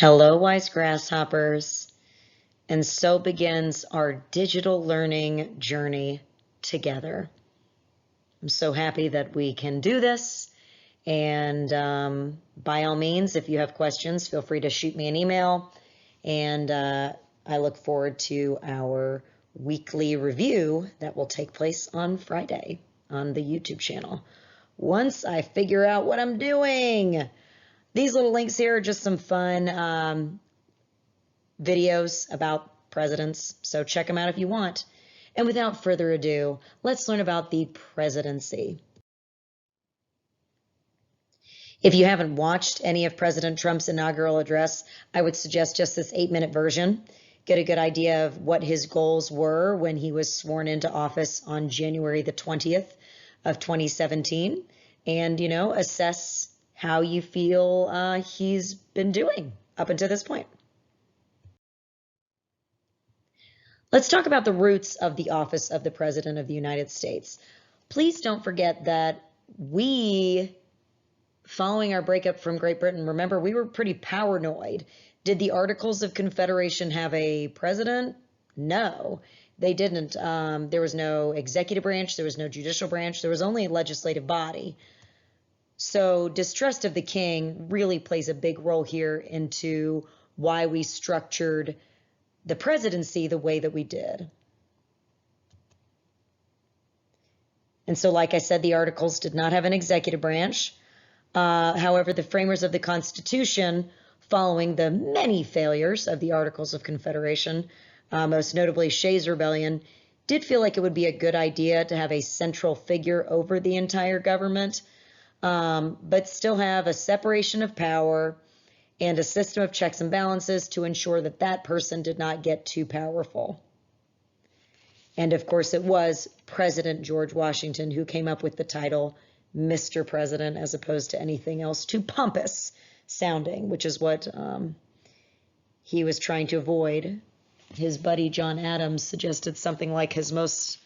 Hello, wise grasshoppers. And so begins our digital learning journey together. I'm so happy that we can do this. And by all means, if you have questions, feel free to shoot me an email. And I look forward to our weekly review that will take place on Friday on the YouTube channel. Once I figure out what I'm doing. These little links here are just some fun videos about presidents, so check them out if you want. And without further ado, let's learn about the presidency. If you haven't watched any of President Trump's inaugural address, I would suggest just this 8-minute version. Get a good idea of what his goals were when he was sworn into office on January the 20th of 2017, and, assess how you feel he's been doing up until this point. Let's talk about the roots of the office of the President of the United States. Please don't forget that following our breakup from Great Britain, remember, we were pretty paranoid. Did the Articles of Confederation have a president? No, they didn't. There was no executive branch, there was no judicial branch, there was only a legislative body. So distrust of the king really plays a big role here into why we structured the presidency the way that we did. And so, like I said, the Articles did not have an executive branch. However, the framers of the Constitution, following the many failures of the Articles of Confederation, most notably Shays' Rebellion, did feel like it would be a good idea to have a central figure over the entire government, but still have a separation of power and a system of checks and balances to ensure that that person did not get too powerful. And of course, it was President George Washington who came up with the title Mr. President, as opposed to anything else too pompous sounding, which is what he was trying to avoid. His buddy John Adams suggested something like His Most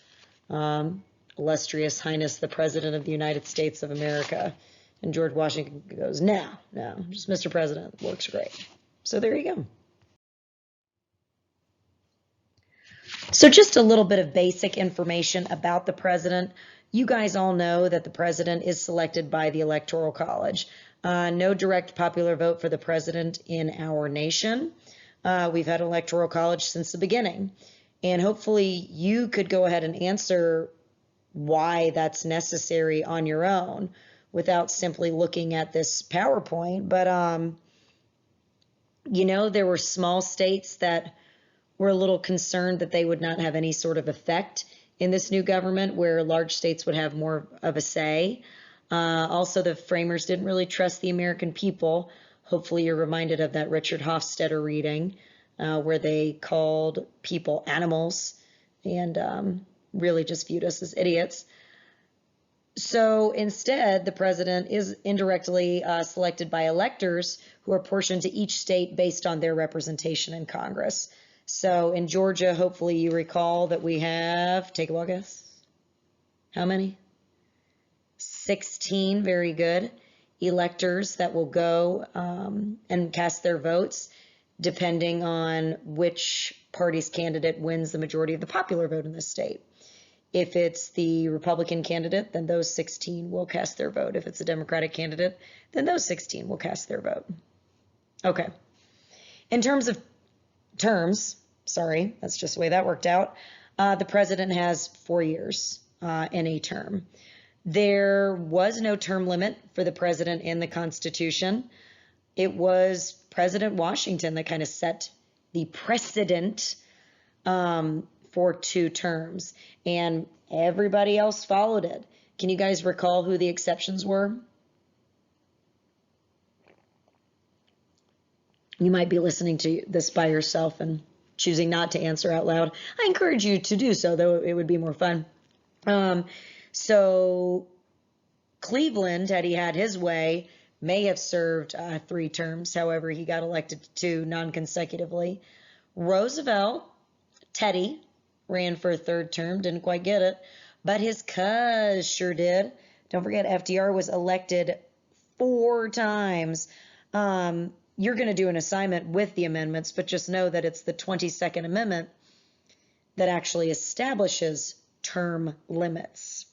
Illustrious Highness, the President of the United States of America. And George Washington goes, no, just Mr. President, works great. So there you go. So just a little bit of basic information about the president. You guys all know that the president is selected by the Electoral College. No direct popular vote for the president in our nation. We've had Electoral College since the beginning. And hopefully you could go ahead and answer why that's necessary on your own without simply looking at this PowerPoint. But, there were small states that were a little concerned that they would not have any sort of effect in this new government, where large states would have more of a say. Also, the framers didn't really trust the American people. Hopefully you're reminded of that Richard Hofstadter reading where they called people animals and really just viewed us as idiots. So instead, the president is indirectly selected by electors who are portioned to each state based on their representation in Congress. So in Georgia, hopefully you recall that we have, take a wild guess, how many? 16, very good, electors that will go and cast their votes depending on which party's candidate wins the majority of the popular vote in the state. If it's the Republican candidate, then those 16 will cast their vote. If it's a Democratic candidate, then those 16 will cast their vote. Okay. In terms of terms, sorry, that's just the way that worked out. The president has 4 years in a term. There was no term limit for the president in the Constitution. It was President Washington that kind of set the precedent for 2 terms, and everybody else followed it. Can you guys recall who the exceptions were? You might be listening to this by yourself and choosing not to answer out loud. I encourage you to do so, though it would be more fun. So Cleveland, had he had his way, may have served 3 terms. However, he got elected to 2 non-consecutively. Roosevelt, Teddy, ran for a 3rd term, didn't quite get it, but his cuz sure did. Don't forget, FDR was elected 4 times. you're going to do an assignment with the amendments, but just know that it's the 22nd Amendment that actually establishes term limits.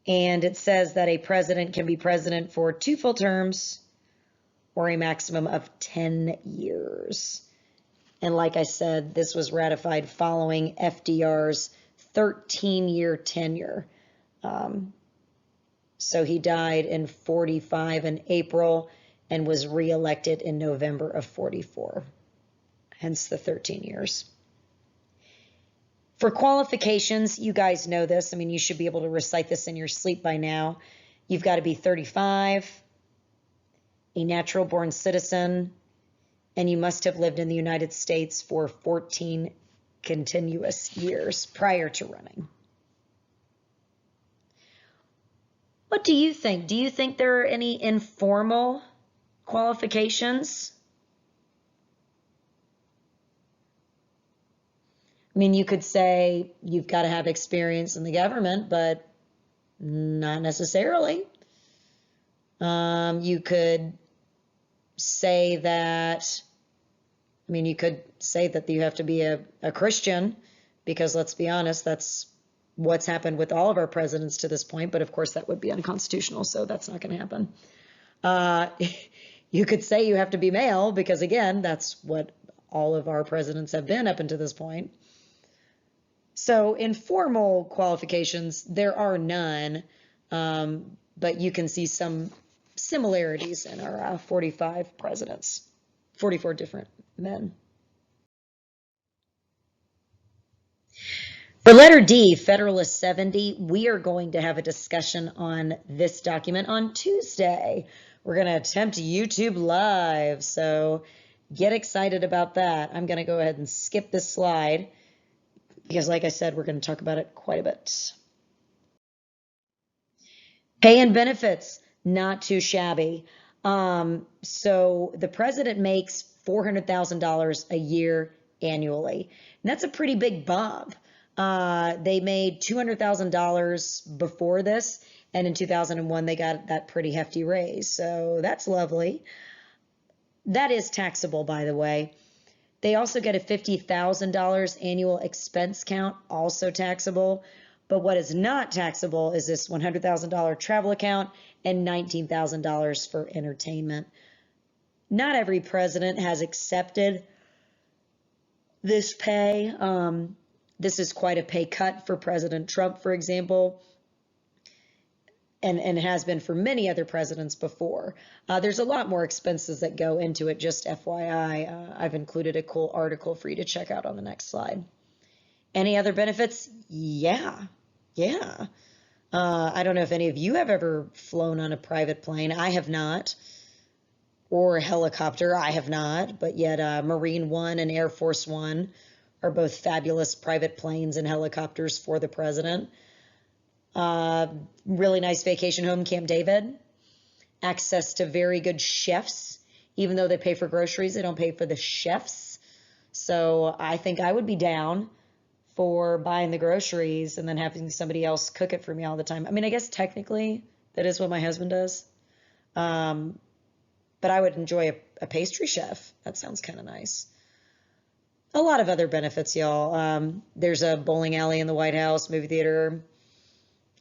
And it says that a president can be president for 2 full terms or a maximum of 10 years. And like I said, this was ratified following FDR's 13-year tenure. So he died in 45 in April and was reelected in November of 44, hence the 13 years. For qualifications, you guys know this. I mean, you should be able to recite this in your sleep by now. You've got to be 35, a natural-born citizen, and you must have lived in the United States for 14 continuous years prior to running. What do you think? Do you think there are any informal qualifications? I mean, you could say you've got to have experience in the government, but not necessarily. You could say that, I mean, you could say that you have to be a Christian, because let's be honest, that's what's happened with all of our presidents to this point, but of course that would be unconstitutional, so that's not going to happen. You could say you have to be male, because again, that's what all of our presidents have been up until this point. So informal qualifications, there are none, but you can see some similarities in our 45 presidents, 44 different men. For letter D, Federalist 70, we are going to have a discussion on this document on Tuesday. We're going to attempt YouTube Live, so get excited about that. I'm going to go ahead and skip this slide because, like I said, we're going to talk about it quite a bit. Pay and benefits, not too shabby. So the president makes $400,000 a year annually, and that's a pretty big bump. They made $200,000 before this, and in 2001 they got that pretty hefty raise, so that's lovely. That is taxable, by the way. They also get a $50,000 annual expense count, also taxable. But what is not taxable is this $100,000 travel account and $19,000 for entertainment. Not every president has accepted this pay. This is quite a pay cut for President Trump, for example, and has been for many other presidents before. There's a lot more expenses that go into it, just FYI. I've included a cool article for you to check out on the next slide. Any other benefits? Yeah. I don't know if any of you have ever flown on a private plane. I have not. Or a helicopter. I have not. But yet Marine One and Air Force One are both fabulous private planes and helicopters for the president. Really nice vacation home, Camp David. Access to very good chefs. Even though they pay for groceries, they don't pay for the chefs. So I think I would be down for buying the groceries and then having somebody else cook it for me all the time. I mean, I guess technically that is what my husband does. But I would enjoy a pastry chef. That sounds kind of nice. A lot of other benefits, y'all. There's a bowling alley in the White House, movie theater,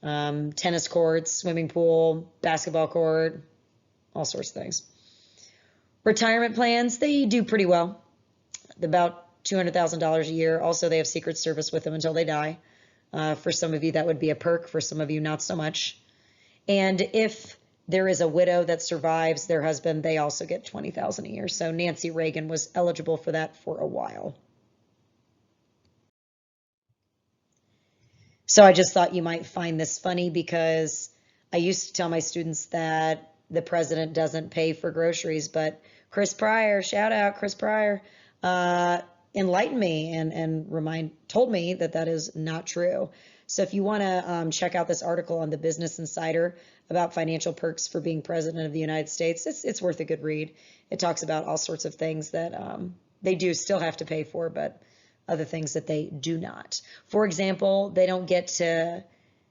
tennis courts, swimming pool, basketball court, all sorts of things. Retirement plans, they do pretty well. About $200,000 a year. Also, they have Secret Service with them until they die. For some of you, that would be a perk. For some of you, not so much. And if there is a widow that survives their husband, they also get $20,000 a year. So Nancy Reagan was eligible for that for a while. So I just thought you might find this funny because I used to tell my students that the president doesn't pay for groceries, but Chris Pryor, shout out Chris Pryor, enlightened me and told me that that is not true. So if you want to check out this article on the Business Insider about financial perks for being president of the United States, it's worth a good read. It talks about all sorts of things that they do still have to pay for, but other things that they do not. For example, they don't get to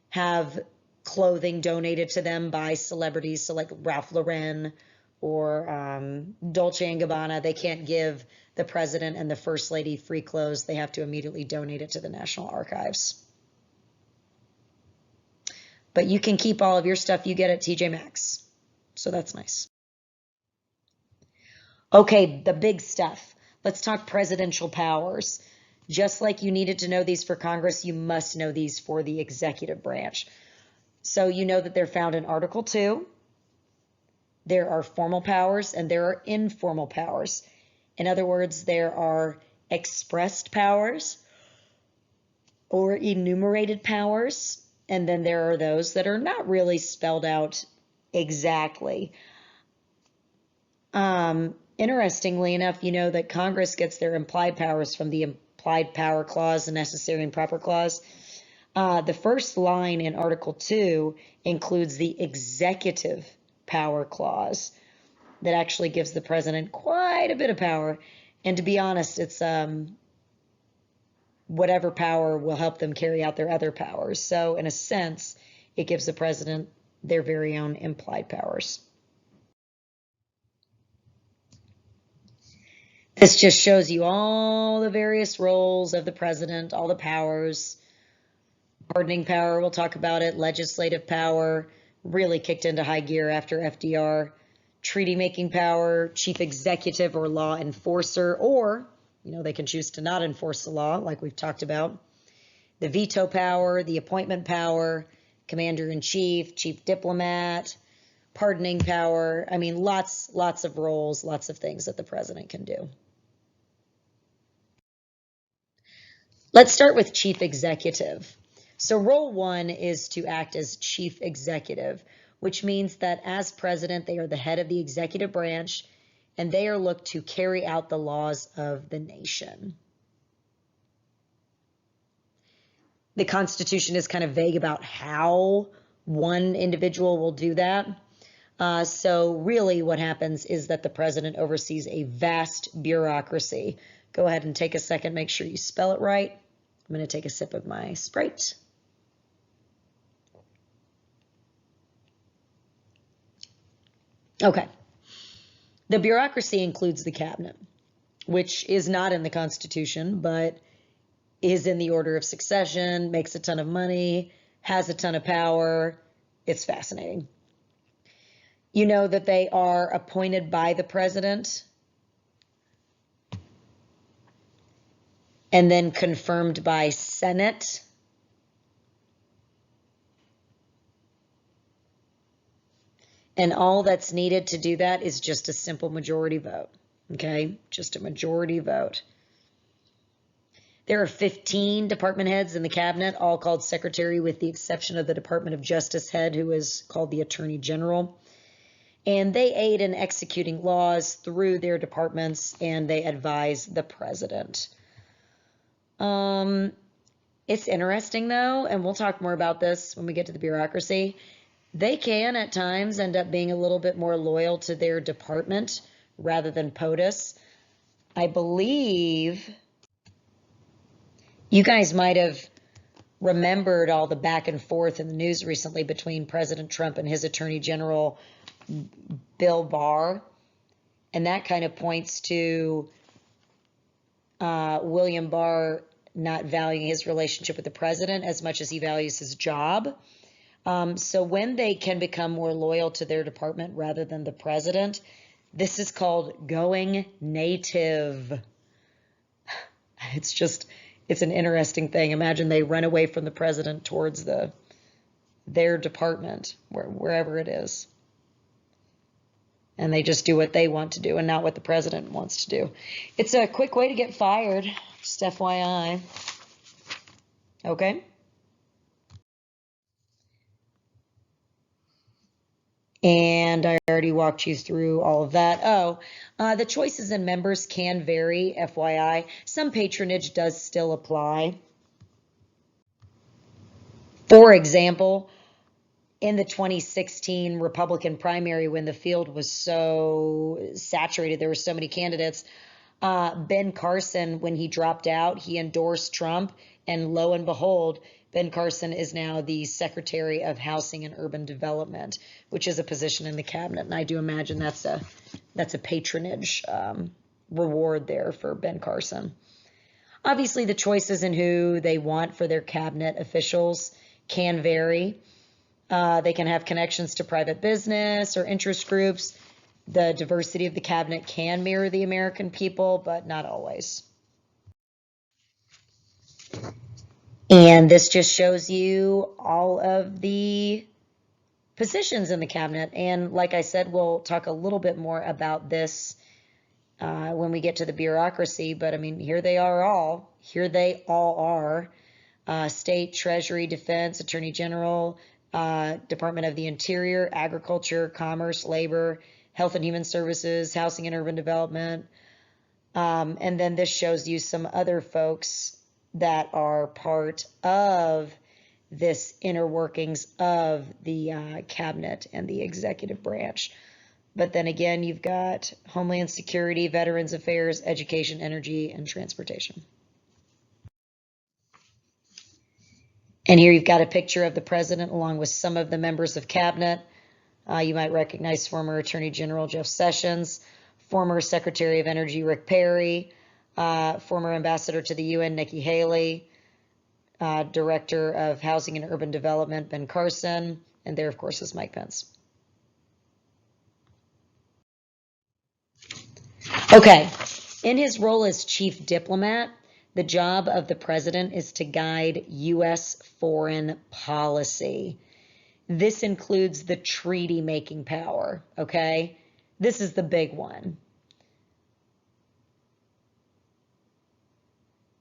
have clothing donated to them by celebrities, so like Ralph Lauren or Dolce & Gabbana, they can't give the president and the first lady free clothes. They have to immediately donate it to the National Archives. But you can keep all of your stuff you get at TJ Maxx. So that's nice. Okay, the big stuff. Let's talk presidential powers. Just like you needed to know these for Congress, you must know these for the executive branch. So you know that they're found in Article 2. There are formal powers and there are informal powers. In other words, there are expressed powers or enumerated powers, and then there are those that are not really spelled out exactly. Interestingly enough, you know that Congress gets their implied powers from the implied power clause, the necessary and proper clause. The first line in Article 2 includes the executive power clause that actually gives the president quite a bit of power. And to be honest, it's whatever power will help them carry out their other powers. So in a sense, it gives the president their very own implied powers. This just shows you all the various roles of the president, all the powers. Pardoning power, we'll talk about it. Legislative power really kicked into high gear after FDR. Treaty making power, chief executive or law enforcer, or, you know, they can choose to not enforce the law, like we've talked about. The veto power, the appointment power, commander-in-chief, chief diplomat, pardoning power. I mean, lots of roles, lots of things that the president can do. Let's start with chief executive. So role 1 is to act as chief executive, which means that as president, they are the head of the executive branch, and they are looked to carry out the laws of the nation. The Constitution is kind of vague about how one individual will do that. So really what happens is that the president oversees a vast bureaucracy. Go ahead and take a second, make sure you spell it right. I'm going to take a sip of my Sprite. Okay. The bureaucracy includes the cabinet, which is not in the Constitution, but is in the order of succession, makes a ton of money, has a ton of power. It's fascinating. You know that they are appointed by the president and then confirmed by Senate. And all that's needed to do that is just a simple majority vote, okay? Just a majority vote. There are 15 department heads in the cabinet, all called secretary, with the exception of the Department of Justice head, who is called the Attorney General. And they aid in executing laws through their departments, and they advise the president. It's interesting, though, and we'll talk more about this when we get to the bureaucracy. They can, at times, end up being a little bit more loyal to their department rather than POTUS. I believe you guys might have remembered all the back and forth in the news recently between President Trump and his Attorney General, Bill Barr. And that kind of points to William Barr not valuing his relationship with the president as much as he values his job. So when they can become more loyal to their department rather than the president, this is called going native. It's an interesting thing. Imagine they run away from the president towards their department, wherever it is. And they just do what they want to do and not what the president wants to do. It's a quick way to get fired, just FYI. Okay? And I already walked you through all of that. The choices in members can vary, FYI. Some patronage does still apply. For example, in the 2016 Republican primary, when the field was so saturated, there were so many candidates, Ben Carson, when he dropped out, he endorsed Trump, and lo and behold, Ben Carson is now the Secretary of Housing and Urban Development, which is a position in the cabinet. And I do imagine that's a patronage reward there for Ben Carson. Obviously, the choices in who they want for their cabinet officials can vary. They can have connections to private business or interest groups. The diversity of the cabinet can mirror the American people, but not always. And this just shows you all of the positions in the cabinet. And like I said, we'll talk a little bit more about this when we get to the bureaucracy. But I mean, here they all are. State, Treasury, Defense, Attorney General, Department of the Interior, Agriculture, Commerce, Labor, Health and Human Services, Housing and Urban Development. And then this shows you some other folks that are part of this inner workings of the cabinet and the executive branch. But then again, you've got Homeland Security, Veterans Affairs, Education, Energy, and Transportation. And here you've got a picture of the president along with some of the members of cabinet. You might recognize former Attorney General Jeff Sessions, former Secretary of Energy Rick Perry, former Ambassador to the UN Nikki Haley, Director of Housing and Urban Development Ben Carson, and there, of course, is Mike Pence. Okay, in his role as chief diplomat, the job of the president is to guide U.S. foreign policy. This includes the treaty-making power, okay? This is the big one.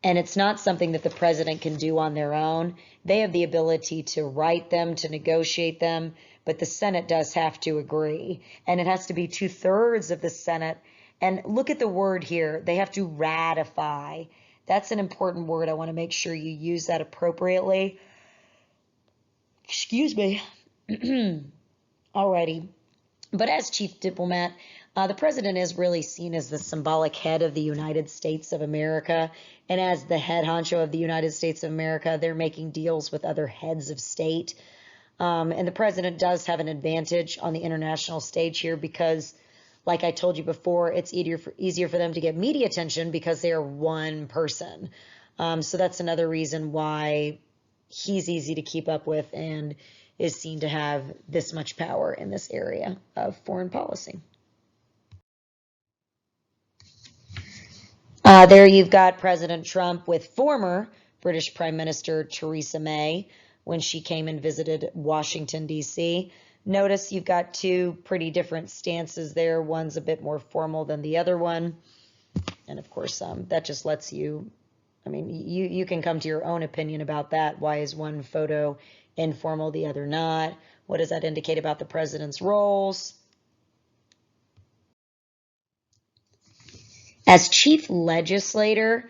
And it's not something that the president can do on their own. They have the ability to write them, to negotiate them, but the Senate does have to agree. And it has to be 2/3 of the Senate. And look at the word here. They have to ratify. That's an important word. I want to make sure you use that appropriately. Excuse me. Alrighty. But as chief diplomat, the president is really seen as the symbolic head of the United States of America. And as the head honcho of the United States of America, they're making deals with other heads of state. And the president does have an advantage on the international stage here because, like I told you before, it's easier for them to get media attention because they are one person. So that's another reason why he's easy to keep up with and is seen to have this much power in this area of foreign policy. There you've got President Trump with former British Prime Minister Theresa May when she came and visited Washington, D.C. Notice you've got two pretty different stances there. One's a bit more formal than the other one. And of course, that just lets you, I mean, you can come to your own opinion about that. Why is one photo informal, the other not? What does that indicate about the president's roles? As chief legislator,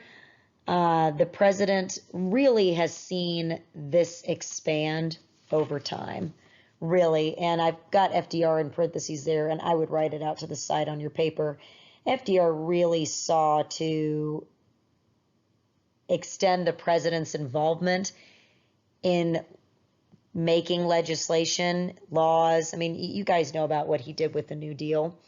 the president really has seen this expand over time, really. And I've got FDR in parentheses there, and I would write it out to the side on your paper. FDR really saw to extend the president's involvement in making legislation, laws. I mean, you guys know about what he did with the New Deal.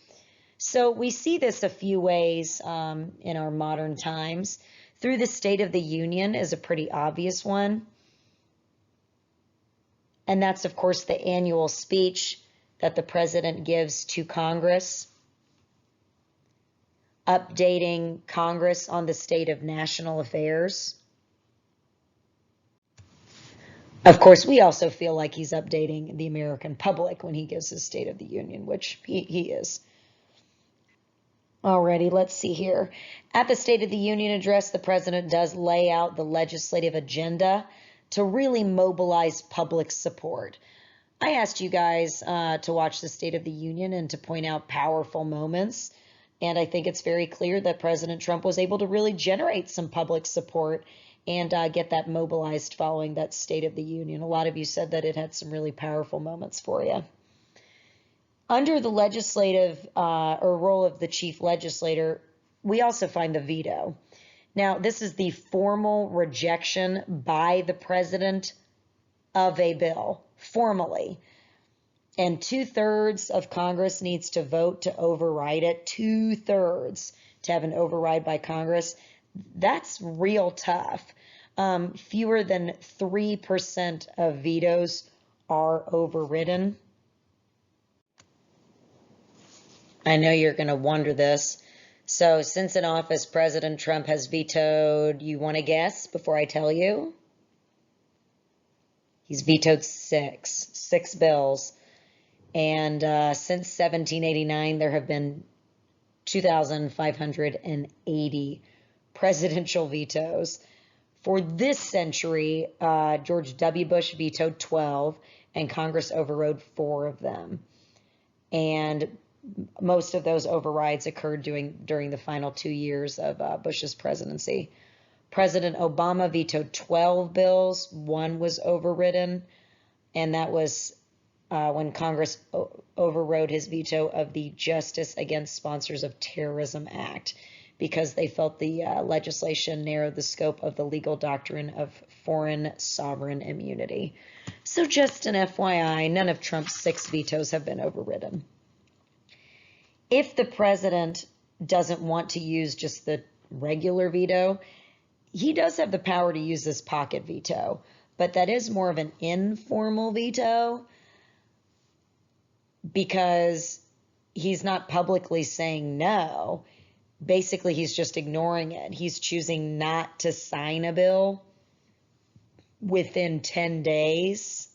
So we see this a few ways in our modern times. Through the State of the Union is a pretty obvious one. And that's, of course, the annual speech that the president gives to Congress, updating Congress on the state of national affairs. Of course, we also feel like he's updating the American public when he gives his State of the Union, which he is. Alrighty, let's see here. At the State of the Union address, the president does lay out the legislative agenda to really mobilize public support. I asked you guys to watch the State of the Union and to point out powerful moments. And I think it's very clear that President Trump was able to really generate some public support and get that mobilized following that State of the Union. A lot of you said that it had some really powerful moments for you. Under the legislative or role of the chief legislator, we also find the veto. Now, this is the formal rejection by the president of a bill formally. And 2/3 of Congress needs to vote to override it. 2/3 to have an override by Congress. That's real tough. Fewer than 3% of vetoes are overridden. I know you're going to wonder this. So since in office, President Trump has vetoed, you want to guess before I tell you? He's vetoed six bills. And since 1789, there have been 2,580 presidential vetoes. For this century, George W. Bush vetoed 12, and Congress overrode 4 of them. And most of those overrides occurred during the final 2 years of Bush's presidency. President Obama vetoed 12 bills. 1 was overridden, and that was when Congress overrode his veto of the Justice Against Sponsors of Terrorism Act, because they felt the legislation narrowed the scope of the legal doctrine of foreign sovereign immunity. So just an FYI, none of Trump's 6 vetoes have been overridden. If the president doesn't want to use just the regular veto, he does have the power to use this pocket veto, but that is more of an informal veto, because he's not publicly saying no. Basically, he's just ignoring it. He's choosing not to sign a bill within 10 days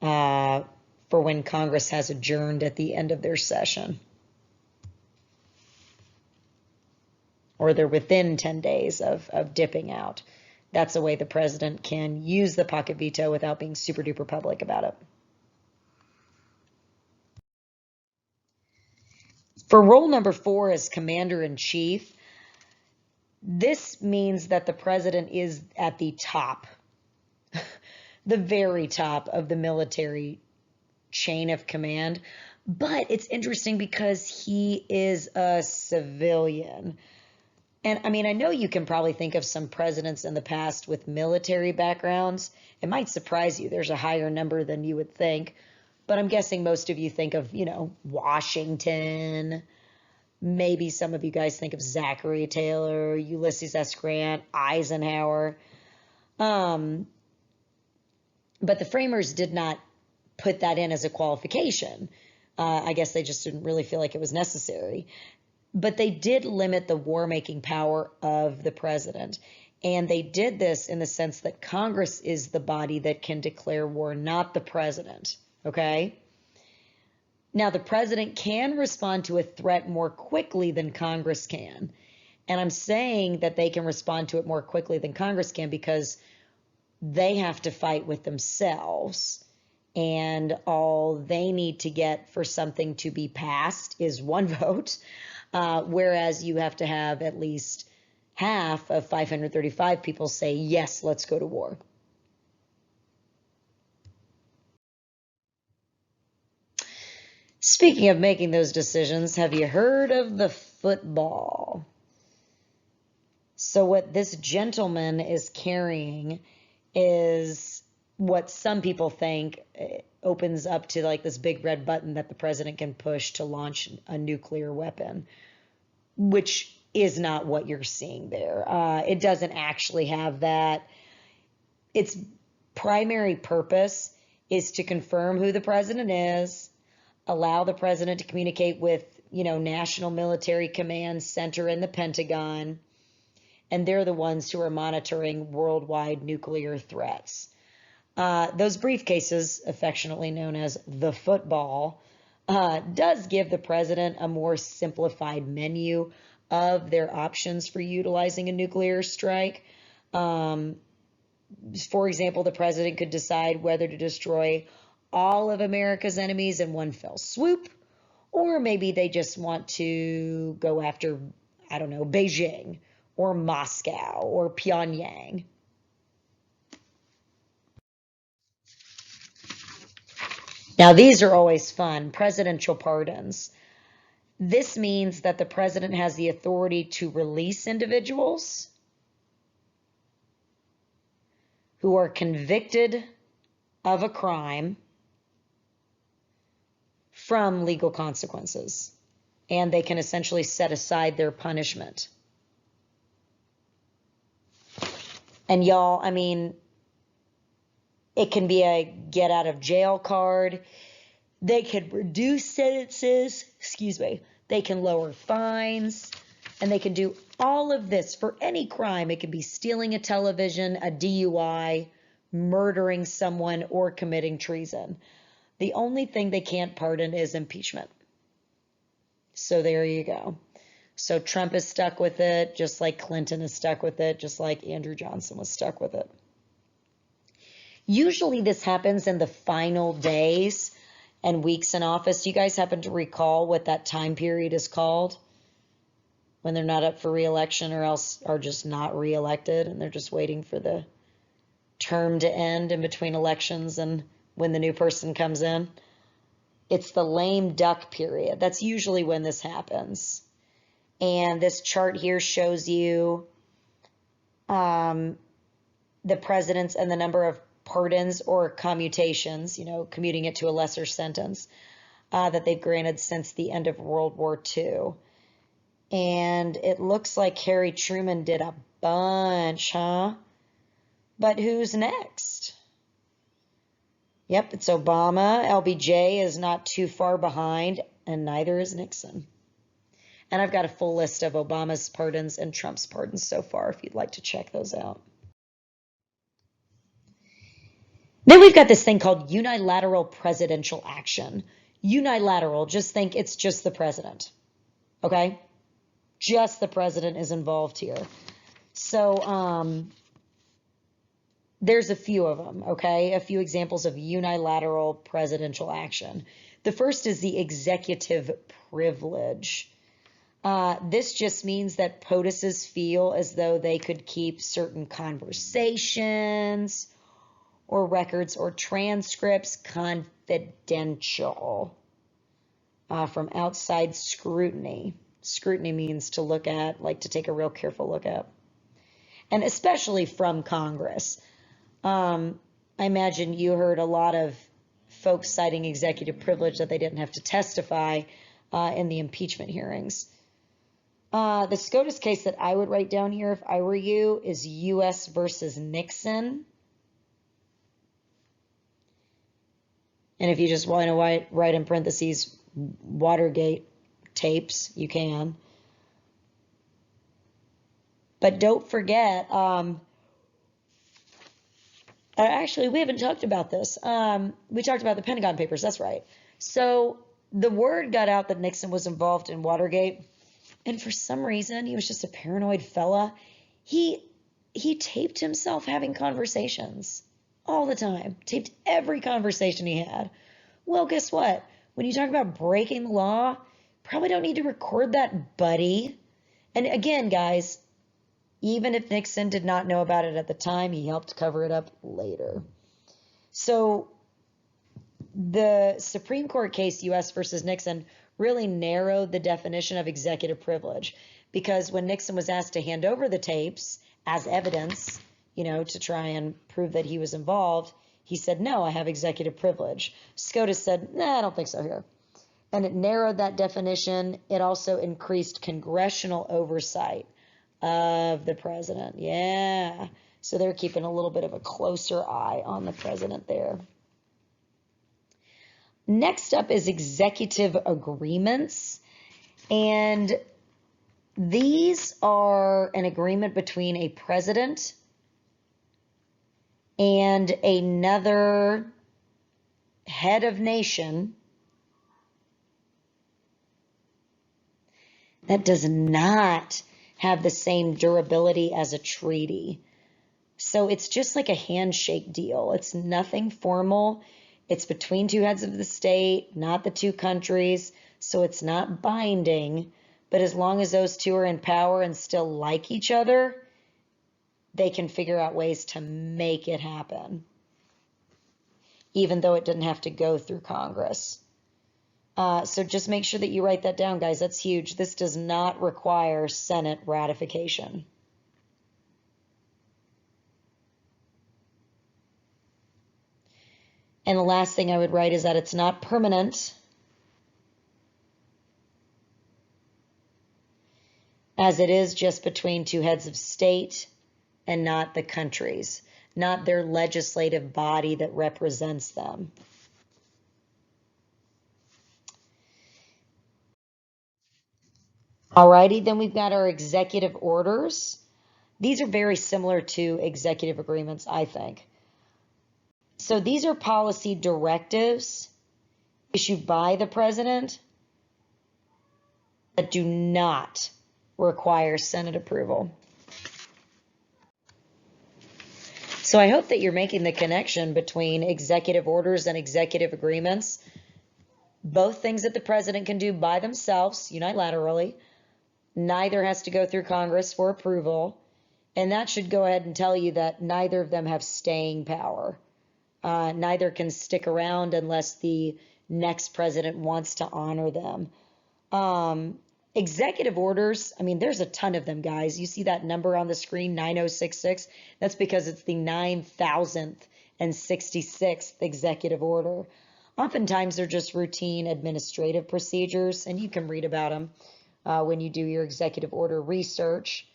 for when Congress has adjourned at the end of their session. Or they're within 10 days of dipping out. That's a way the president can use the pocket veto without being super duper public about it. For role number 4 as commander-in-chief, this means that the president is at the top, the very top of the military chain of command. But it's interesting because he is a civilian. And I mean, I know you can probably think of some presidents in the past with military backgrounds. It might surprise you. There's a higher number than you would think. But I'm guessing most of you think of, Washington. Maybe some of you guys think of Zachary Taylor, Ulysses S. Grant, Eisenhower. But the framers did not put that in as a qualification. I guess they just didn't really feel like it was necessary. But they did limit the war-making power of the president. And they did this in the sense that Congress is the body that can declare war, not the president. Okay? Now, the president can respond to a threat more quickly than Congress can. And I'm saying that they can respond to it more quickly than Congress can because they have to fight with themselves. And all they need to get for something to be passed is 1 vote, whereas you have to have at least half of 535 people say, yes, let's go to war. Speaking of making those decisions, have you heard of the football? So what this gentleman is carrying is what some people think opens up to like this big red button that the president can push to launch a nuclear weapon, which is not what you're seeing there. It doesn't actually have that. Its primary purpose is to confirm who the president is, allow the president to communicate with, National Military Command Center and the Pentagon, and they're the ones who are monitoring worldwide nuclear threats. Those briefcases, affectionately known as the football, does give the president a more simplified menu of their options for utilizing a nuclear strike. For example, the president could decide whether to destroy all of America's enemies in one fell swoop, or maybe they just want to go after, Beijing or Moscow or Pyongyang. Now, these are always fun, presidential pardons. This means that the president has the authority to release individuals who are convicted of a crime from legal consequences, and they can essentially set aside their punishment. And y'all, I mean, it can be a get out of jail card. They can reduce sentences, they can lower fines, and they can do all of this for any crime. It could be stealing a television, a DUI, murdering someone, or committing treason. The only thing they can't pardon is impeachment. So there you go. So Trump is stuck with it, just like Clinton is stuck with it, just like Andrew Johnson was stuck with it. Usually this happens in the final days and weeks in office. Do you guys happen to recall what that time period is called? When they're not up for re-election or else are just not re-elected and they're just waiting for the term to end in between elections and when the new person comes in. It's the lame duck period. That's usually when this happens. And this chart here shows you the presidents and the number of pardons or commutations, commuting it to a lesser sentence, that they've granted since the end of World War II. And it looks like Harry Truman did a bunch, huh? But who's next? Yep, it's Obama. LBJ is not too far behind, and neither is Nixon. And I've got a full list of Obama's pardons and Trump's pardons so far if you'd like to check those out. Then we've got this thing called unilateral presidential action. Unilateral, just think it's just the president, okay? Just the president is involved here. So there's a few of them, okay? A few examples of unilateral presidential action. The first is the executive privilege. This just means that POTUSs feel as though they could keep certain conversations or records or transcripts confidential from outside scrutiny. Scrutiny means to look at, like to take a real careful look at. And especially from Congress. I imagine you heard a lot of folks citing executive privilege that they didn't have to testify in the impeachment hearings. The SCOTUS case that I would write down here if I were you is U.S. versus Nixon. And if you just want to write in parentheses Watergate tapes, you can. But don't forget, actually, we haven't talked about this. We talked about the Pentagon Papers, that's right. So the word got out that Nixon was involved in Watergate, and for some reason, he was just a paranoid fella. He taped himself having conversations all the time, taped every conversation he had. Well, guess what? When you talk about breaking the law, probably don't need to record that, buddy. And again, guys, even if Nixon did not know about it at the time, he helped cover it up later. So the Supreme Court case, U.S. versus Nixon, really narrowed the definition of executive privilege, because when Nixon was asked to hand over the tapes as evidence, to try and prove that he was involved, he said, no, I have executive privilege. SCOTUS said, nah, I don't think so here. And it narrowed that definition. It also increased congressional oversight of the president. Yeah. So they're keeping a little bit of a closer eye on the president there. Next up is executive agreements. And these are an agreement between a president and another head of nation that does not have the same durability as a treaty. So it's just like a handshake deal. It's nothing formal. It's between two heads of the state, not the two countries. So it's not binding. But as long as those two are in power and still like each other, they can figure out ways to make it happen, even though it didn't have to go through Congress. So just make sure that you write that down, guys. That's huge. This does not require Senate ratification. And the last thing I would write is that it's not permanent, as it is just between two heads of state and not the countries, not their legislative body that represents them. Alrighty, then we've got our executive orders. These are very similar to executive agreements, I think. So these are policy directives issued by the president that do not require Senate approval. So I hope that you're making the connection between executive orders and executive agreements. Both things that the president can do by themselves, unilaterally. Neither has to go through Congress for approval. And that should go ahead and tell you that neither of them have staying power. Neither can stick around unless the next president wants to honor them. Executive orders, I mean, there's a ton of them, guys. You see that number on the screen, 9066? That's because it's the 9,066th executive order. Oftentimes, they're just routine administrative procedures, and you can read about them when you do your executive order research.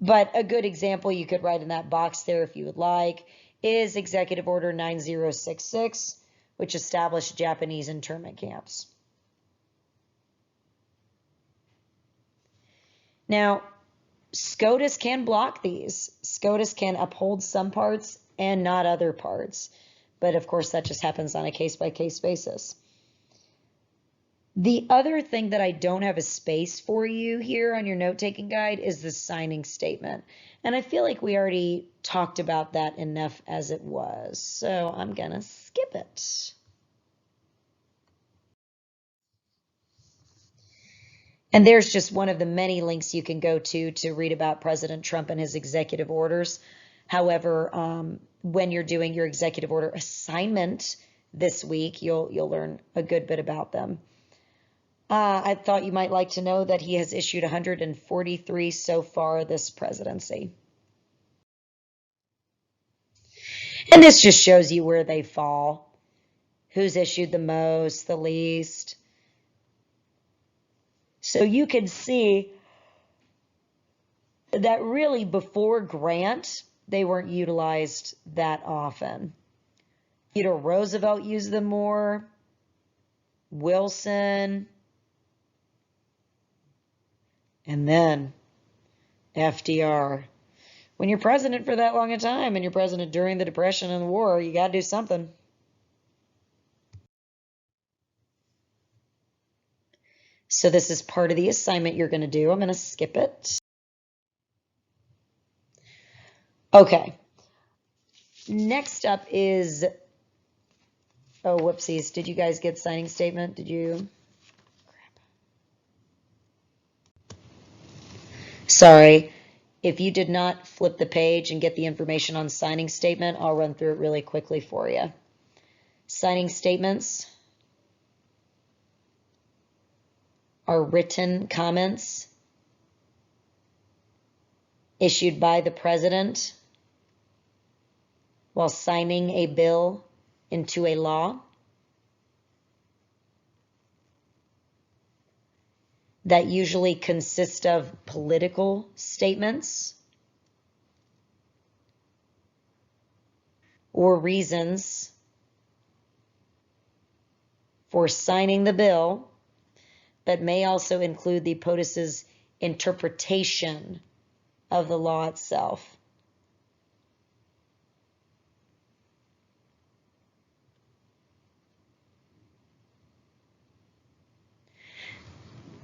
But a good example you could write in that box there if you would like is Executive Order 9066, which established Japanese internment camps. Now, SCOTUS can block these. SCOTUS can uphold some parts and not other parts. But of course, that just happens on a case-by-case basis. The other thing that I don't have a space for you here on your note-taking guide is the signing statement. And I feel like we already talked about that enough as it was. So I'm going to skip it. And there's just one of the many links you can go to read about President Trump and his executive orders. However, when you're doing your executive order assignment this week, you'll learn a good bit about them. I thought you might like to know that he has issued 143 so far this presidency. And this just shows you where they fall. Who's issued the most, the least. So you can see that really before Grant, they weren't utilized that often. Theodore Roosevelt used them more. Wilson. And then FDR. When you're president for that long a time and you're president during the Depression and the war, you got to do something. So this is part of the assignment you're going to do. I'm going to skip it. Okay. Next up is, oh, whoopsies. Did you guys get signing statement? Did you? Sorry. If you did not flip the page and get the information on signing statement, I'll run through it really quickly for you. Signing statements are written comments issued by the president while signing a bill into a law that usually consist of political statements or reasons for signing the bill, but may also include the POTUS's interpretation of the law itself.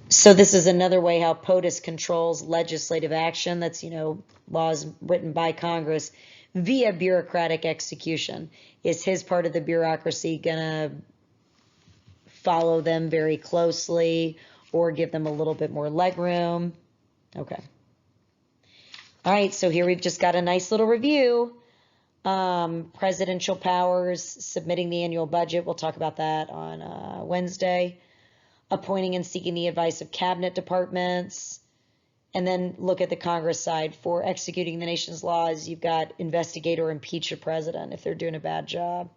So this is another way how POTUS controls legislative action. That's, laws written by Congress via bureaucratic execution. Is his part of the bureaucracy going to follow them very closely or give them a little bit more legroom? Okay. All right, so here we've just got a nice little review. Presidential powers, submitting the annual budget. We'll talk about that on Wednesday. Appointing and seeking the advice of cabinet departments, And then look at the Congress side. For executing the nation's laws, you've got investigate or impeach a president if they're doing a bad job.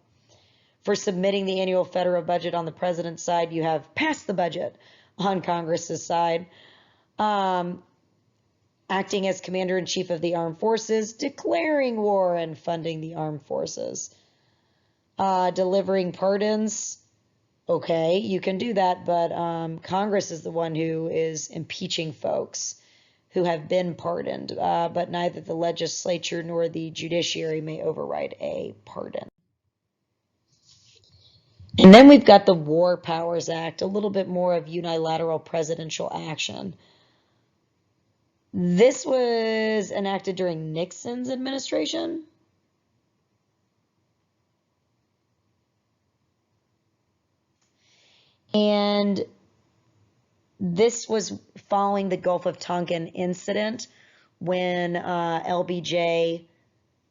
For submitting the annual federal budget on the president's side, you have pass the budget on Congress's side. Acting as commander-in-chief of the armed forces, declaring war and funding the armed forces. Delivering pardons, okay, you can do that, but Congress is the one who is impeaching folks who have been pardoned, but neither the legislature nor the judiciary may override a pardon. And then we've got the War Powers Act, a little bit more of unilateral presidential action. This was enacted during Nixon's administration. And this was following the Gulf of Tonkin incident when LBJ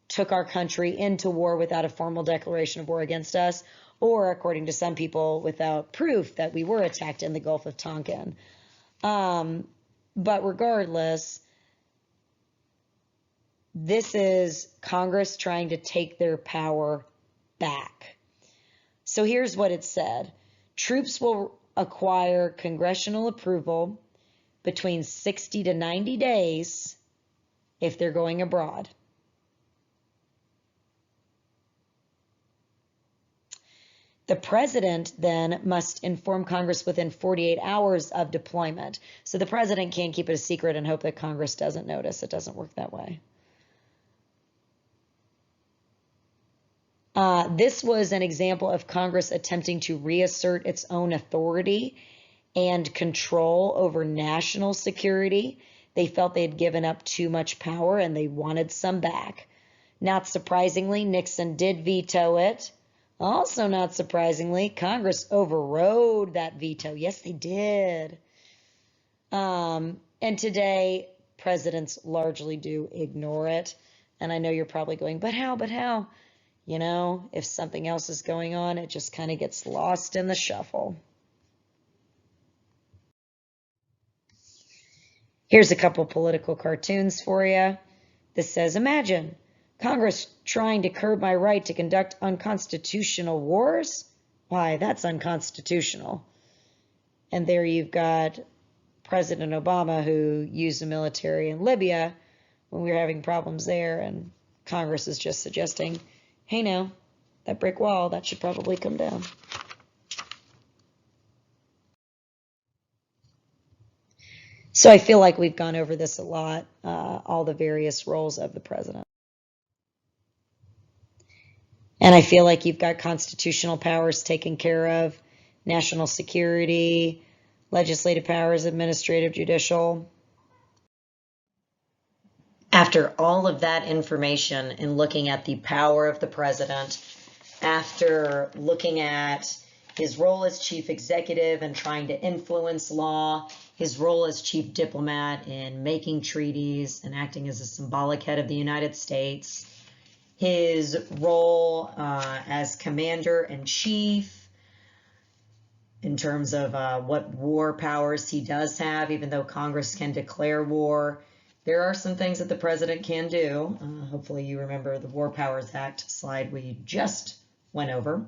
took our country into war without a formal declaration of war against us, or according to some people, without proof that we were attacked in the Gulf of Tonkin. But regardless, this is Congress trying to take their power back. So here's what it said. Troops will acquire congressional approval between 60 to 90 days if they're going abroad. The president then must inform Congress within 48 hours of deployment. So the president can't keep it a secret and hope that Congress doesn't notice. It doesn't work that way. This was an example of Congress attempting to reassert its own authority and control over national security. They felt they had given up too much power and they wanted some back. Not surprisingly, Nixon did veto it. Also, not surprisingly, Congress overrode that veto. Yes, they did. And today, presidents largely do ignore it. And I know you're probably going, but how, but how? You know, if something else is going on, it just kind of gets lost in the shuffle. Here's a couple political cartoons for you. This says, imagine Congress trying to curb my right to conduct unconstitutional wars? Why, that's unconstitutional. And there you've got President Obama, who used the military in Libya when we were having problems there, and Congress is just suggesting, hey, no, that brick wall, that should probably come down. So I feel like we've gone over this a lot, all the various roles of the president. And I feel like you've got constitutional powers taken care of, national security, legislative powers, administrative, judicial. After all of that information and looking at the power of the president, after looking at his role as chief executive and trying to influence law, his role as chief diplomat in making treaties and acting as a symbolic head of the United States, his role as commander-in-chief in terms of what war powers he does have, even though Congress can declare war. There are some things that the president can do. Hopefully you remember the War Powers Act slide we just went over.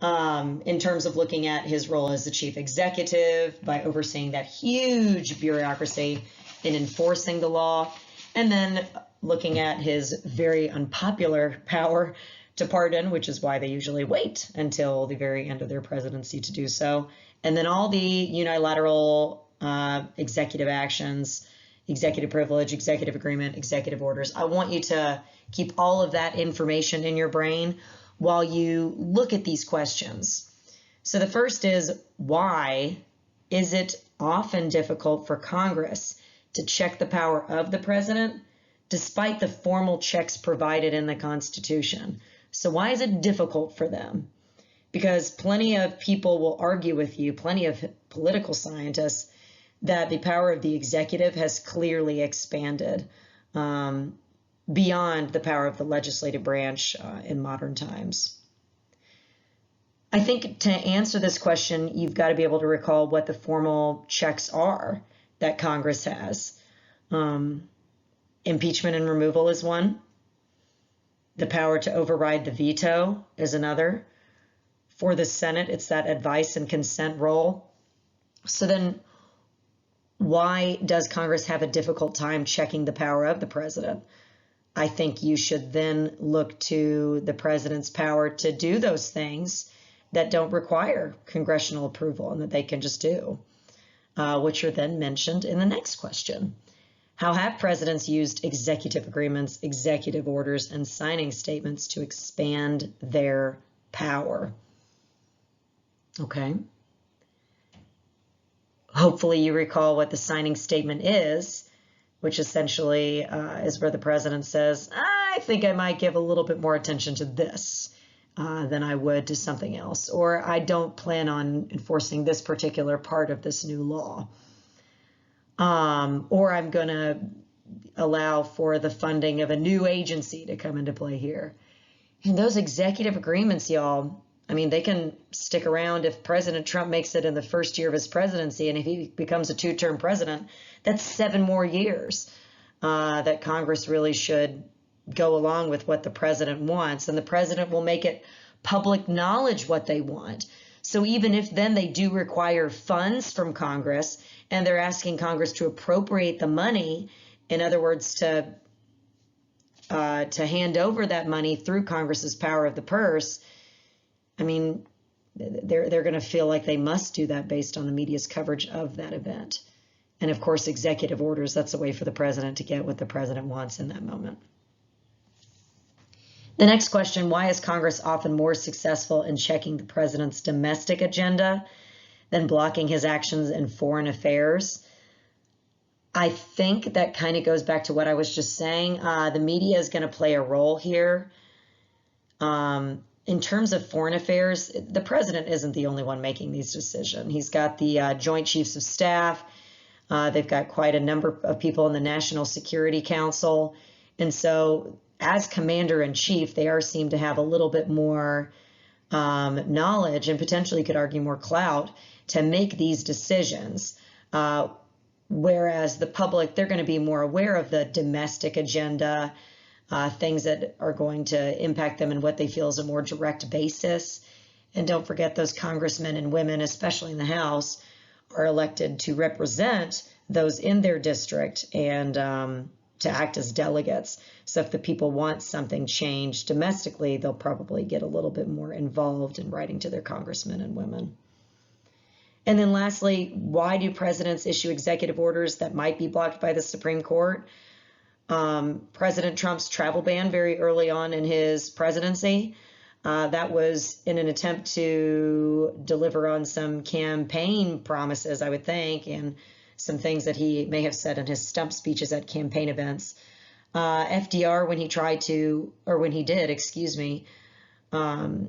In terms of looking at his role as the chief executive by overseeing that huge bureaucracy in enforcing the law, and then looking at his very unpopular power to pardon, which is why they usually wait until the very end of their presidency to do so, and then all the unilateral executive actions, executive privilege, executive agreement, executive orders. I want you to keep all of that information in your brain while you look at these questions. So the first is, why is it often difficult for Congress to check the power of the president despite the formal checks provided in the Constitution? So why is it difficult for them? Because plenty of people will argue with you, plenty of political scientists, that the power of the executive has clearly expanded beyond the power of the legislative branch in modern times. I think to answer this question, you've got to be able to recall what the formal checks are that Congress has. Impeachment and removal is one. The power to override the veto is another. For the Senate, it's that advice and consent role. So then why does Congress have a difficult time checking the power of the president? I think you should then look to the president's power to do those things that don't require congressional approval and that they can just do, which are then mentioned in the next question. How have presidents used executive agreements, executive orders, and signing statements to expand their power? Okay. Hopefully you recall what the signing statement is, which essentially is where the president says, I think I might give a little bit more attention to this than I would to something else, or I don't plan on enforcing this particular part of this new law, or I'm going to allow for the funding of a new agency to come into play here. And those executive agreements, y'all, I mean, they can stick around if President Trump makes it in the first year of his presidency, and if he becomes a two-term president, that's 7 more years that Congress really should go along with what the president wants, and the president will make it public knowledge what they want. So even if then they do require funds from Congress, and they're asking Congress to appropriate the money, in other words, to hand over that money through Congress's power of the purse, I mean, they're going to feel like they must do that based on the media's coverage of that event. And of course, executive orders, that's a way for the president to get what the president wants in that moment. The next question, why is Congress often more successful in checking the president's domestic agenda than blocking his actions in foreign affairs? I think that kind of goes back to what I was just saying. The media is going to play a role here. In terms of foreign affairs, the president isn't the only one making these decisions. He's got the Joint Chiefs of Staff. They've got quite a number of people in the National Security Council. And so as commander-in-chief, they seem to have a little bit more knowledge and potentially, you could argue, more clout to make these decisions. Whereas the public, they're going to be more aware of the domestic agenda, things that are going to impact them and what they feel is a more direct basis. And don't forget, those congressmen and women, especially in the House, are elected to represent those in their district and to act as delegates. So if the people want something changed domestically, they'll probably get a little bit more involved in writing to their congressmen and women. And then lastly, why do presidents issue executive orders that might be blocked by the Supreme Court? President Trump's travel ban very early on in his presidency, that was in an attempt to deliver on some campaign promises, I would think, and some things that he may have said in his stump speeches at campaign events. FDR, when he did,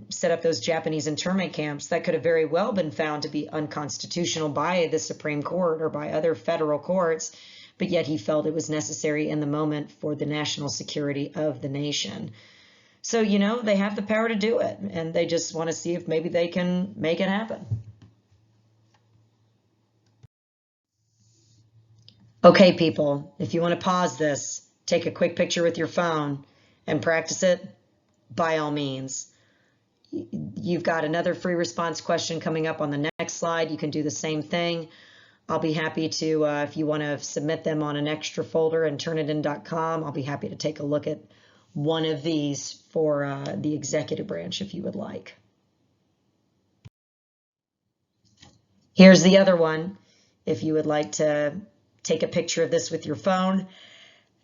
set up those Japanese internment camps, that could have very well been found to be unconstitutional by the Supreme Court or by other federal courts, but yet he felt it was necessary in the moment for the national security of the nation. So, you know, they have the power to do it, and they just want to see if maybe they can make it happen. Okay, people, if you want to pause this, take a quick picture with your phone and practice it, by all means. You've got another free response question coming up on the next slide. You can do the same thing. I'll be happy to, if you want to submit them on an extra folder and turnitin.com, I'll be happy to take a look at one of these for the executive branch if you would like. Here's the other one. If you would like to take a picture of this with your phone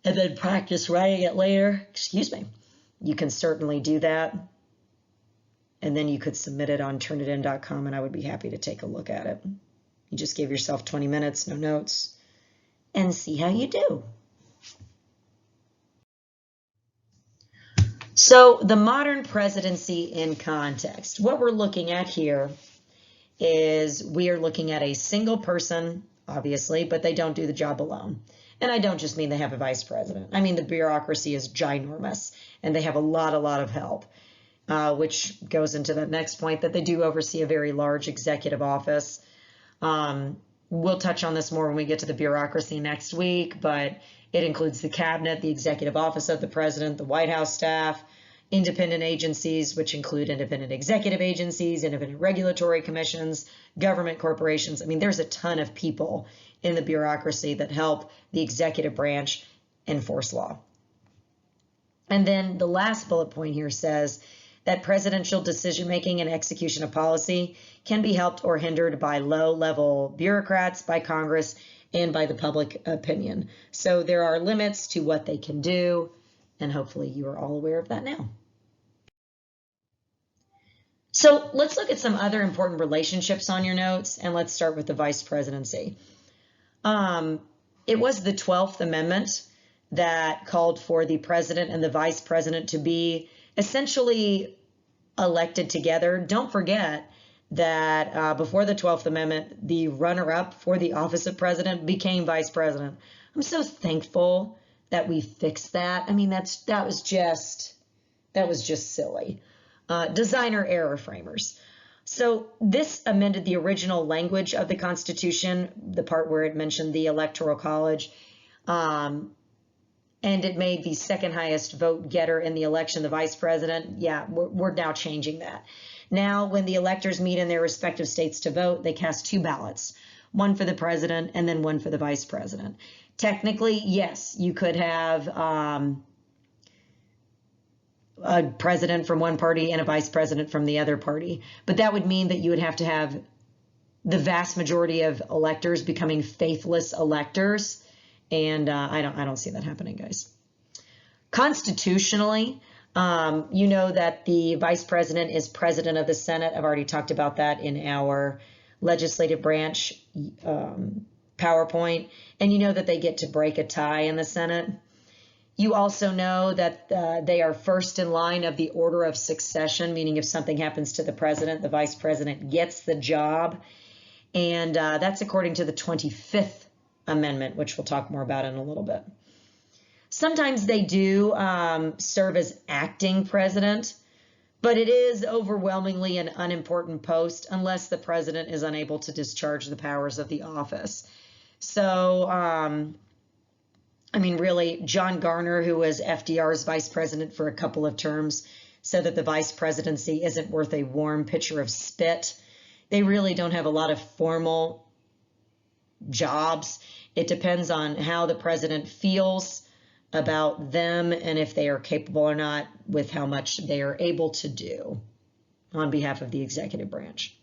and then practice writing it later, you can certainly do that. And then you could submit it on turnitin.com and I would be happy to take a look at it. You just give yourself 20 minutes, no notes, and see how you do. So the modern presidency in context. What we're looking at here is we are looking at a single person, obviously, but they don't do the job alone. And I don't just mean they have a vice president. I mean the bureaucracy is ginormous and they have a lot of help, which goes into the next point that they do oversee a very large executive office. We'll touch on this more when we get to the bureaucracy next week, but it includes the cabinet, the executive office of the president, the White House staff, independent agencies, which include independent executive agencies, independent regulatory commissions, government corporations. I mean, there's a ton of people in the bureaucracy that help the executive branch enforce law. And then the last bullet point here says that presidential decision-making and execution of policy can be helped or hindered by low-level bureaucrats, by Congress, and by the public opinion. So there are limits to what they can do, and hopefully you are all aware of that now. So let's look at some other important relationships on your notes, and let's start with the vice presidency. It was the 12th Amendment that called for the president and the vice president to be essentially elected together. Don't forget that before the 12th Amendment, the runner-up for the office of president became vice president. I'm so thankful that we fixed that. I mean, that was just silly. Designer error, framers. So this amended the original language of the Constitution, the part where it mentioned the Electoral College, and it made the second highest vote getter in the election the vice president. Yeah, we're now changing that. Now, when the electors meet in their respective states to vote, they cast 2 ballots, one for the president and then one for the vice president. Technically, yes, you could have a president from one party and a vice president from the other party, but that would mean that you would have to have the vast majority of electors becoming faithless electors, and I don't see that happening, guys. Constitutionally, you know that the vice president is president of the Senate. I've already talked about that in our legislative branch PowerPoint, and you know that they get to break a tie in the Senate. You also know that they are first in line of the order of succession, meaning if something happens to the president, the vice president gets the job. And that's according to the 25th Amendment, which we'll talk more about in a little bit. Sometimes they do serve as acting president, but it is overwhelmingly an unimportant post unless the president is unable to discharge the powers of the office. So, I mean, really, John Garner, who was FDR's vice president for a couple of terms, said that the vice presidency isn't worth a warm pitcher of spit. They really don't have a lot of formal jobs. It depends on how the president feels about them and if they are capable or not with how much they are able to do on behalf of the executive branch.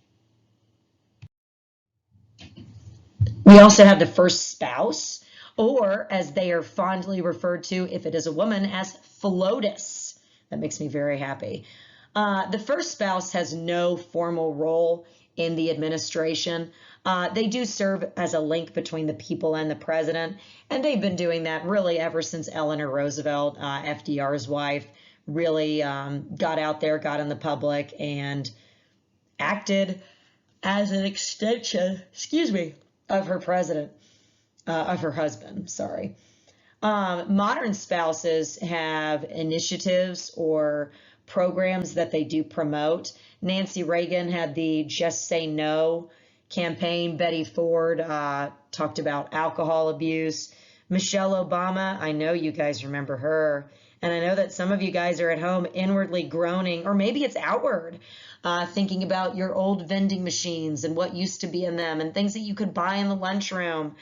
We also have the first spouse, or as they are fondly referred to, if it is a woman, as FLOTUS. That makes me very happy. The first spouse has no formal role in the administration. They do serve as a link between the people and the president, and they've been doing that really ever since Eleanor Roosevelt, FDR's wife, really got out there, got in the public, and acted as an extension, of her president. Of her husband, sorry. Modern spouses have initiatives or programs that they do promote. Nancy Reagan had the Just Say No campaign. Betty Ford talked about alcohol abuse. Michelle Obama, I know you guys remember her. And I know that some of you guys are at home inwardly groaning, or maybe it's outward, thinking about your old vending machines and what used to be in them and things that you could buy in the lunchroom.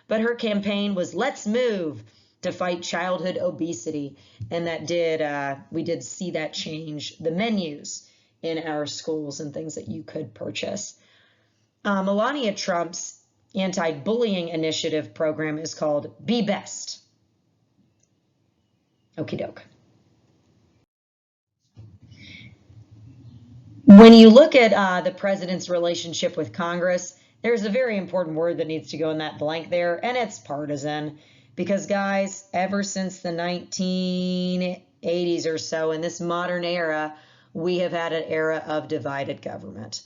But her campaign was "Let's move" to fight childhood obesity, and that we did see that change the menus in our schools and things that you could purchase. Melania Trump's anti-bullying initiative program is called Be Best. Okie doke. When you look at the president's relationship with Congress, there's a very important word that needs to go in that blank there, and it's partisan. Because, guys, ever since the 1980s or so, in this modern era, we have had an era of divided government.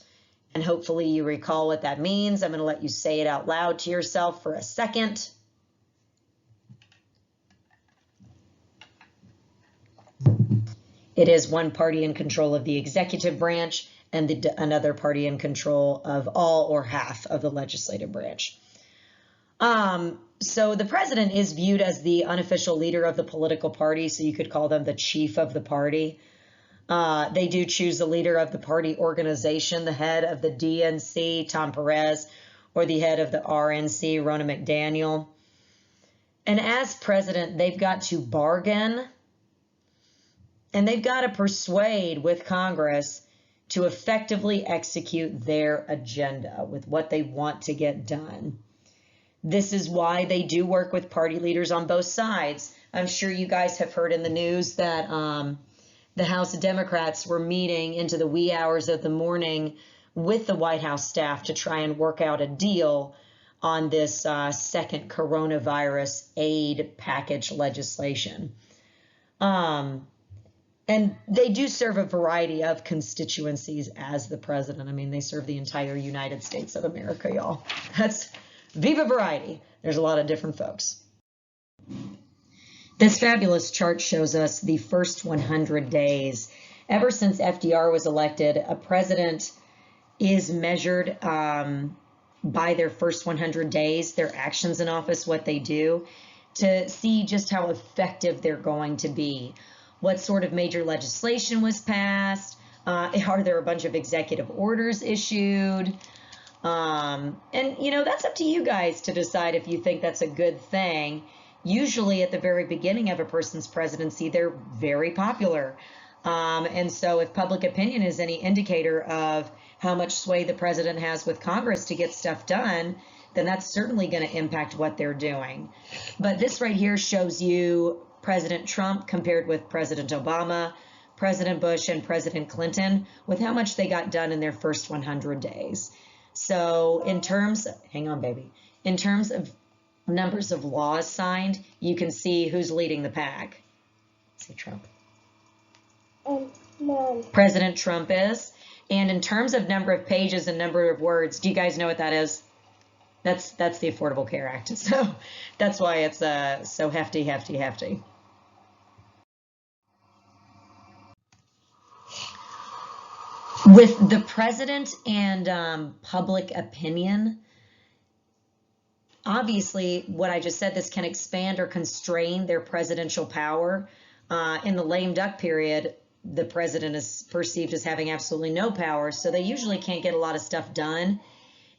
And hopefully you recall what that means. I'm going to let you say it out loud to yourself for a second. It is one party in control of the executive branch and another party in control of all or half of the legislative branch. So the president is viewed as the unofficial leader of the political party, so you could call them the chief of the party. They do choose the leader of the party organization, the head of the DNC, Tom Perez, or the head of the RNC, Ronna McDaniel. And as president, they've got to bargain and they've got to persuade with Congress to effectively execute their agenda with what they want to get done. This is why they do work with party leaders on both sides. I'm sure you guys have heard in the news that the House Democrats were meeting into the wee hours of the morning with the White House staff to try and work out a deal on this second coronavirus aid package legislation. And they do serve a variety of constituencies as the president. I mean, they serve the entire United States of America, y'all. That's Viva variety. There's a lot of different folks. This fabulous chart shows us the first 100 days. Ever since FDR was elected, a president is measured by their first 100 days, their actions in office, what they do, to see just how effective they're going to be. What sort of major legislation was passed? Are there a bunch of executive orders issued? And, you know, that's up to you guys to decide if you think that's a good thing. Usually at the very beginning of a person's presidency, they're very popular. And so if public opinion is any indicator of how much sway the president has with Congress to get stuff done, then that's certainly going to impact what they're doing. But this right here shows you President Trump compared with President Obama, President Bush, and President Clinton with how much they got done in their first 100 days. So in terms, hang on, baby, in terms of numbers of laws signed, you can see who's leading the pack. Say Trump. Mom. President Trump is. And in terms of number of pages and number of words, do you guys know what that is? That's the Affordable Care Act. So that's why it's so hefty, hefty, hefty. With the president and public opinion, obviously, what I just said, this can expand or constrain their presidential power. In the lame duck period, the president is perceived as having absolutely no power, so they usually can't get a lot of stuff done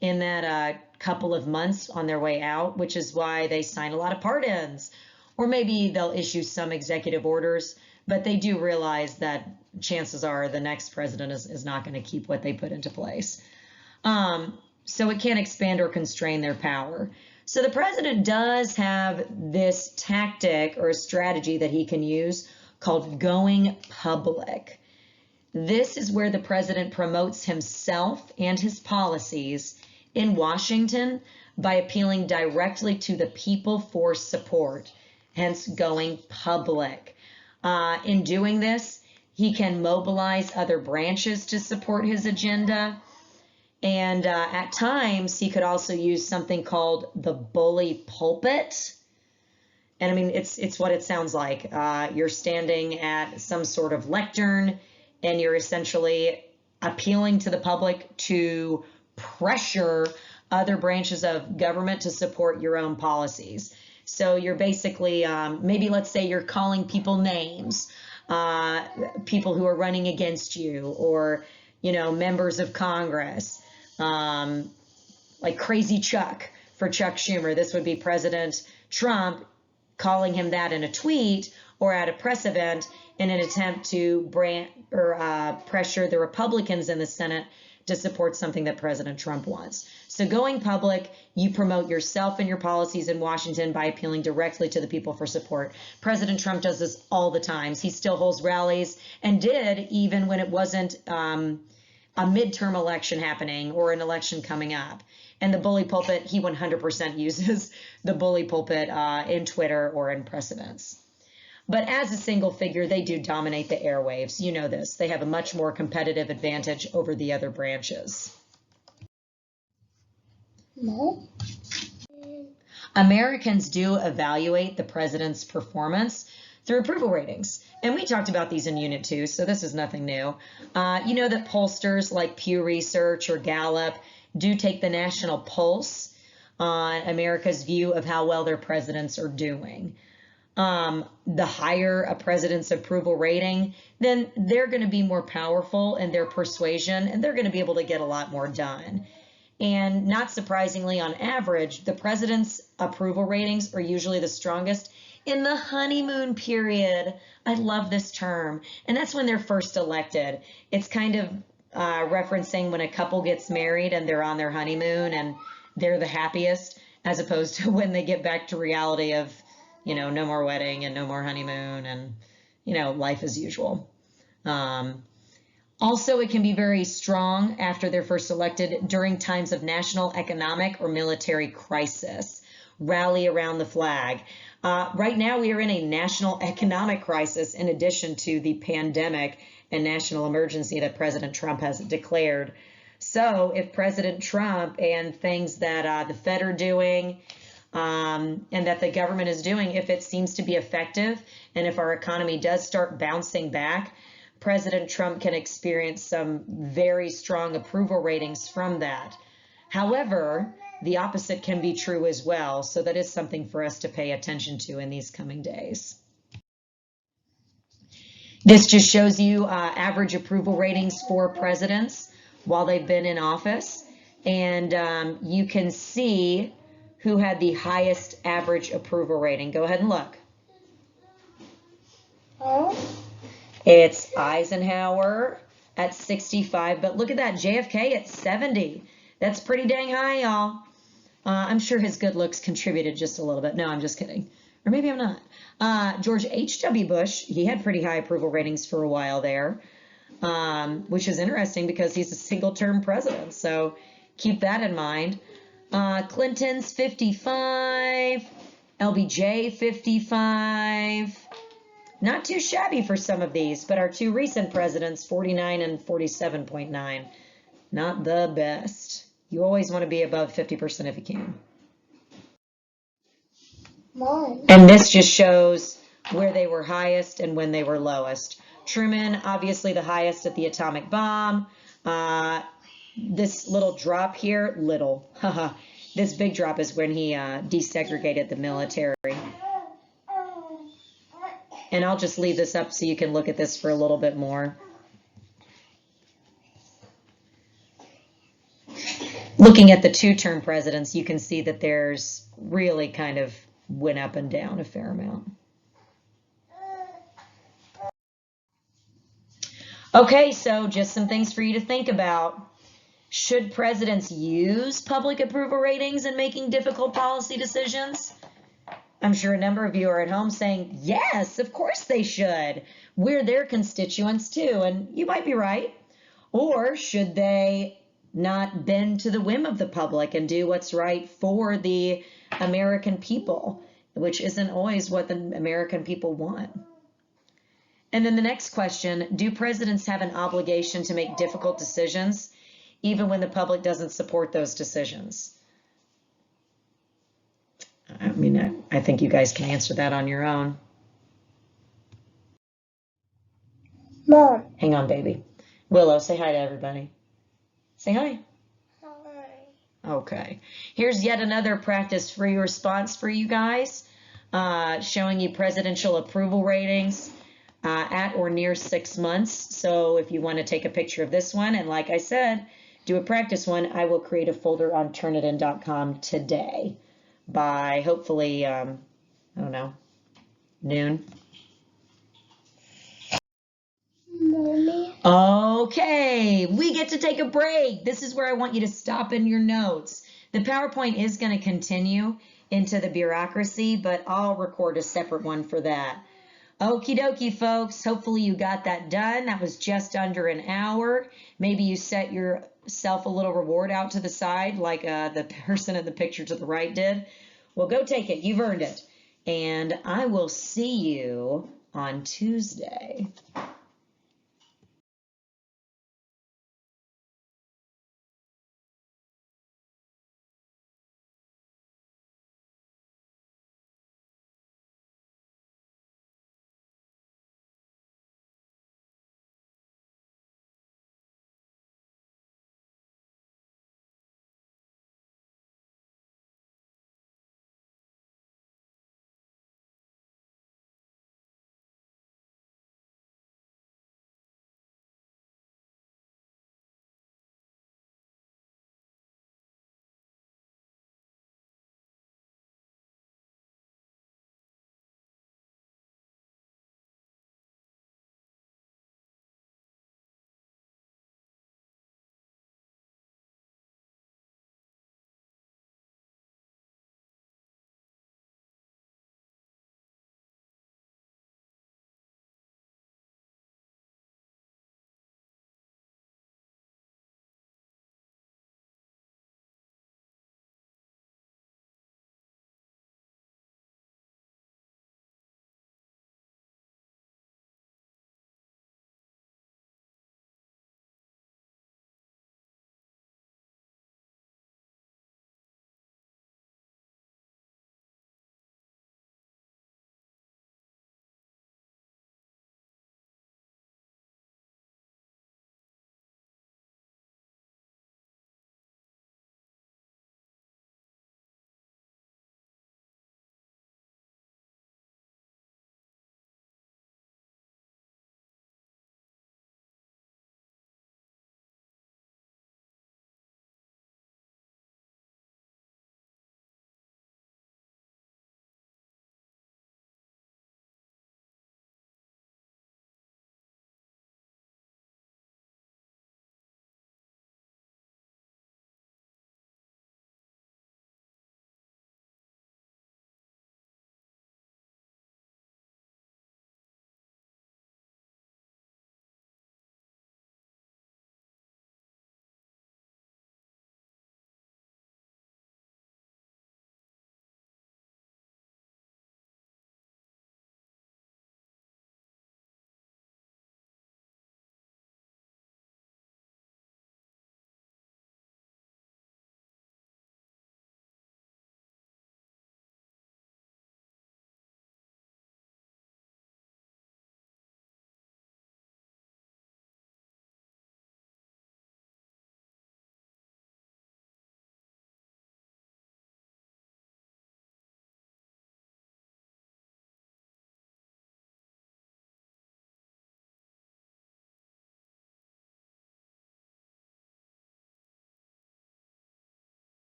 in that couple of months on their way out, which is why they sign a lot of pardons. Or maybe they'll issue some executive orders, but they do realize that chances are the next president is not going to keep what they put into place. So it can expand or constrain their power. So the president does have this tactic or a strategy that he can use called going public. This is where the president promotes himself and his policies in Washington by appealing directly to the people for support, hence going public. In doing this, he can mobilize other branches to support his agenda. And at times, he could also use something called the bully pulpit. And I mean, it's what it sounds like. You're standing at some sort of lectern, and you're essentially appealing to the public to pressure other branches of government to support your own policies. So you're basically, maybe let's say you're calling people names, people who are running against you, or, you know, members of Congress, like Crazy Chuck for Chuck Schumer. This would be President Trump calling him that in a tweet or at a press event in an attempt to pressure the Republicans in the Senate to support something that President Trump wants. So going public, you promote yourself and your policies in Washington by appealing directly to the people for support. President Trump does this all the time. He still holds rallies and did even when it wasn't a midterm election happening or an election coming up. And the bully pulpit, he 100% uses the bully pulpit in Twitter or in press events. But as a single figure, they do dominate the airwaves. You know this. They have a much more competitive advantage over the other branches. No. Americans do evaluate the president's performance through approval ratings. And we talked about these in Unit 2, so this is nothing new. You know that pollsters like Pew Research or Gallup do take the national pulse on America's view of how well their presidents are doing. The higher a president's approval rating, then they're going to be more powerful in their persuasion, and they're going to be able to get a lot more done. And not surprisingly, on average, the president's approval ratings are usually the strongest in the honeymoon period. I love this term. And that's when they're first elected. It's kind of referencing when a couple gets married and they're on their honeymoon and they're the happiest, as opposed to when they get back to reality of, you know, no more wedding and no more honeymoon and, you know, life as usual. Also, it can be very strong after they're first elected during times of national economic or military crisis. Rally around the flag. Right now, we are in a national economic crisis in addition to the pandemic and national emergency that President Trump has declared. So if President Trump and things that the Fed are doing and that the government is doing, if it seems to be effective, and if our economy does start bouncing back, President Trump can experience some very strong approval ratings from that. However, the opposite can be true as well, so that is something for us to pay attention to in these coming days. This just shows you average approval ratings for presidents while they've been in office, and you can see who had the highest average approval rating. Go ahead and look. It's Eisenhower at 65, but look at that, JFK at 70. That's pretty dang high, y'all. I'm sure his good looks contributed just a little bit. No, I'm just kidding. Or maybe I'm not. George H.W. Bush, he had pretty high approval ratings for a while there, which is interesting because he's a single-term president, so keep that in mind. Clinton's 55, LBJ 55. Not too shabby for some of these, but our two recent presidents, 49 and 47.9. Not the best. You always want to be above 50% if you can. Mom. And this just shows where they were highest and when they were lowest. Truman, obviously the highest at the atomic bomb. This little drop here, this big drop is when he desegregated the military. And I'll just leave this up so you can look at this for a little bit more. Looking at the two-term presidents, you can see that there's really kind of went up and down a fair amount. Okay, so just some things for you to think about. Should presidents use public approval ratings in making difficult policy decisions? I'm sure a number of you are at home saying, yes, of course they should. We're their constituents too, and you might be right. Or should they not bend to the whim of the public and do what's right for the American people, which isn't always what the American people want? And then the next question, do presidents have an obligation to make difficult decisions even when the public doesn't support those decisions? I mean, I think you guys can answer that on your own. Mom. Hang on, baby. Willow, say hi to everybody. Say hi. Hi. Okay. Here's yet another practice-free response for you guys, showing you presidential approval ratings at or near 6 months. So if you want to take a picture of this one, and like I said, do a practice one, I will create a folder on Turnitin.com today by hopefully, I don't know, noon. Mommy. Okay, we get to take a break. This is where I want you to stop in your notes. The PowerPoint is going to continue into the bureaucracy, but I'll record a separate one for that. Okie dokie, folks. Hopefully you got that done. That was just under an hour. Maybe you set yourself a little reward out to the side like the person in the picture to the right did. Well, go take it. You've earned it. And I will see you on Tuesday.